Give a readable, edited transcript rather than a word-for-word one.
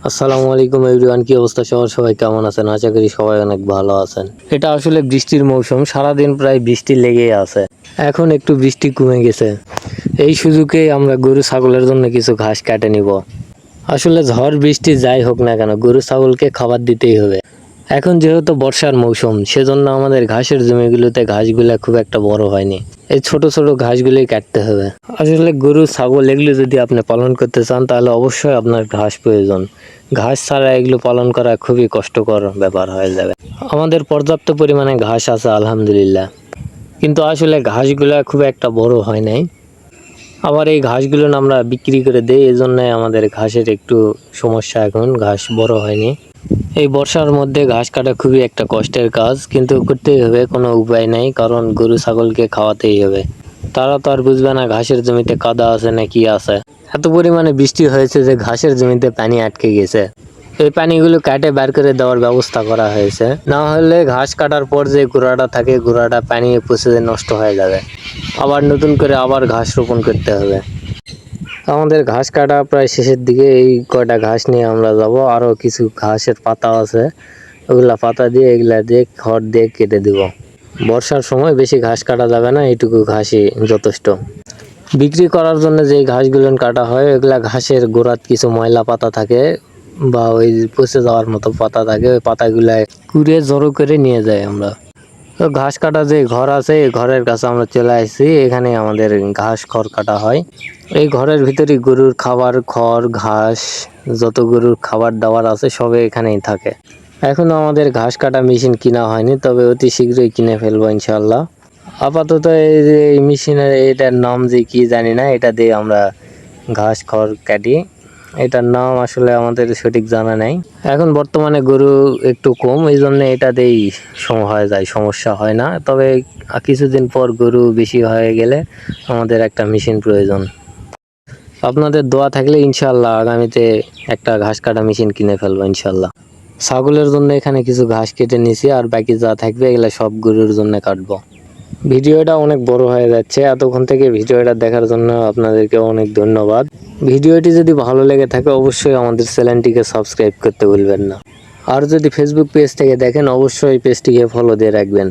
আসসালামু আলাইকুম এভরিওয়ান, কি অবস্থা? সবাই কেমন আছেন? আশা করি সবাই অনেক ভালো আছেন। এটা আসলে বৃষ্টির মৌসুম, সারাদিন প্রায় বৃষ্টি লেগেই আছে। এখন একটু বৃষ্টি কমে গেছে, এই সুযোগে আমরা গরু ছাগলের জন্য কিছু ঘাস কেটে নিব। আসলে ঝড় বৃষ্টি যাই হোক না কেন, গরু ছাগলকে খাবার দিতেই হবে। এখন যেহেতু বর্ষার মৌসুম, সেজন্য আমাদের ঘাসের জমিগুলোতে ঘাসগুলা খুব একটা বড় হয়নি। এই ছোট ছোট ঘাসগুলোই কাটতে হবে। আসলে গরু ছাগল এগুলো যদি আপনি পালন করতে চান, তাহলে অবশ্যই আপনার ঘাস প্রয়োজন। ঘাস ছাড়া এগুলো পালন করা খুবই কষ্টকর ব্যাপার হয়ে যাবে। আমাদের পর্যাপ্ত পরিমাণে ঘাস আছে আলহামদুলিল্লাহ, কিন্তু আসলে ঘাসগুলা খুব একটা বড় হয় নাই। আবার এই ঘাসগুলো আমরা বিক্রি করে দেই, এই জন্য আমাদের ঘাসের একটু সমস্যা। এখন ঘাস বড় হয়নি। এই বর্ষার মধ্যে ঘাস কাটা খুবই একটা কষ্টের কাজ, কিন্তু করতেই হবে, কোনো উপায় নাই, কারণ গরু ছাগলকে খাওয়াতেই হবে। তারা তো আর বুঝবে না ঘাসের জমিতে কাদা আছে না কি আছে। এত পরিমাণে বৃষ্টি হয়েছে যে ঘাসের জমিতে পানি আটকে গেছে। এই পানিগুলো কাটে বের করে দেওয়ার ব্যবস্থা করা হয়েছে, না হলে ঘাস কাটার পর যে গোড়াটা থাকে, গোড়াটা পানি পচে নষ্ট হয়ে যাবে। আবার নতুন করে আবার ঘাস রোপণ করতে হবে। আমাদের ঘাস কাটা প্রায় শেষের দিকে। এই কয়টা ঘাস নিয়ে আমরা যাব। আরো কিছু ঘাসের পাতা আছে, ওগুলা পাতা দিয়ে এগুলা দিয়ে খড় দিয়ে কেটে দিব। বর্ষার সময় বেশি ঘাস কাটা যাবে না, এইটুকু ঘাসই যথেষ্ট। বিক্রি করার জন্য যে ঘাসগুলো কাটা হয়, ওগুলা ঘাসের গোড়াত কিছু ময়লা পাতা থাকে বা ওই পচে যাওয়ার মতো পাতা থাকে, ওই পাতাগুলা কুড়ে জড়ো করে নিয়ে যাই আমরা। তো ঘাস কাটা যে ঘর আছে, এই ঘরের কাছে আমরা চলে আসছি। এখানে আমাদের ঘাস খড় কাটা হয়। এই ঘরের ভিতরে গরুর খাবার, খড়, ঘাস, যত গরুর খাবার দাবার আছে সবে এখানেই থাকে। এখনো আমাদের ঘাস কাটা মেশিন কিনা হয়নি, তবে অতি শীঘ্রই কিনে ফেলবো ইনশাল্লাহ। আপাতত এই যে এই মেশিনের এটার নাম যে কি জানি না, এটা দিয়ে আমরা ঘাস খড় কাটি। এটার নাম আসলে আমাদের সঠিক জানা নাই। এখন বর্তমানে গরু একটু কম, এই জন্য এটা দিয়েই হয়ে যায়, সমস্যা হয় না। তবে কিছুদিন পর গরু বেশি হয়ে গেলে আমাদের একটা মেশিন প্রয়োজন। আপনাদের দোয়া থাকলে ইনশাল্লাহ আগামীতে একটা ঘাস কাটা মেশিন কিনে ফেলবো ইনশাল্লাহ। ছাগলের জন্য এখানে কিছু ঘাস কেটে নিছি, আর বাকি যা থাকবে এগুলা সব গরুর জন্য কাটবো। ভিডিওটা অনেক বড় হয়ে যাচ্ছে, এতক্ষণ থেকে ভিডিওটা দেখার জন্য আপনাদেরকে অনেক ধন্যবাদ। ভিডিওটি যদি ভালো লেগে থাকে অবশ্যই আমাদের চ্যানেলটিকে সাবস্ক্রাইব করতে ভুলবেন না। আর যদি ফেসবুক পেজ থেকে দেখেন অবশ্যই পেজটিকে ফলো দিয়ে রাখবেন।